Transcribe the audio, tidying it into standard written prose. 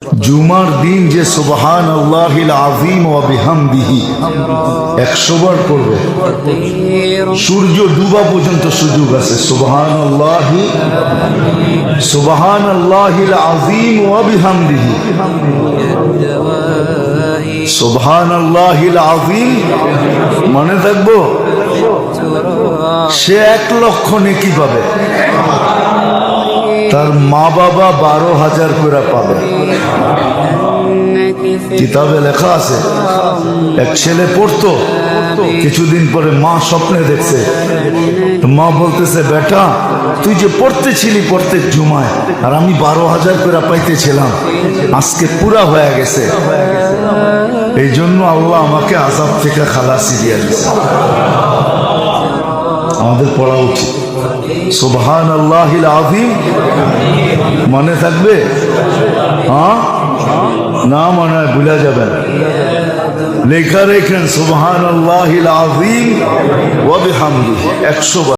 जुमार दिन जे सुबहान अल्लाहिल आज़ीम व बिहमदिही 100 বার পড়বে। সূর্য ডুবা পর্যন্ত সুযোগ আছে। সুবহান আল্লাহিল আযীম ওয়া বিহামদিহি, সুবহান আল্লাহিল আযীম মনে থাকবো। সে 1 লক্ষ নেকি পাবে, তার মা বাবা 12,000 করে পাবে। কিতাবে লেখা আছে, এক ছেলে পড়তো, কিছুদিন পরে মা স্বপ্নে দেখছে, মা বলতেছে, বেটা তুই যে পড়তেছিলি প্রত্যেক জুমায়, আর আমি 12,000 করে পাইতেছিলাম, আজকে পুরা হয়ে গেছে। এই জন্য আল্লাহ আমাকে আযাব থেকে খালাসি দিয়ে দিয়েছে। আমাদের পড়া উচিত। সুবহান আল্লাহিল আযীম মনে থাকবে? হ্যাঁ, না মনে হয় ভুলে যাবেন। লেখা রেখেন সুবহান আল্লাহিল আযীম ওয়া বিহামদিহি 100 বার।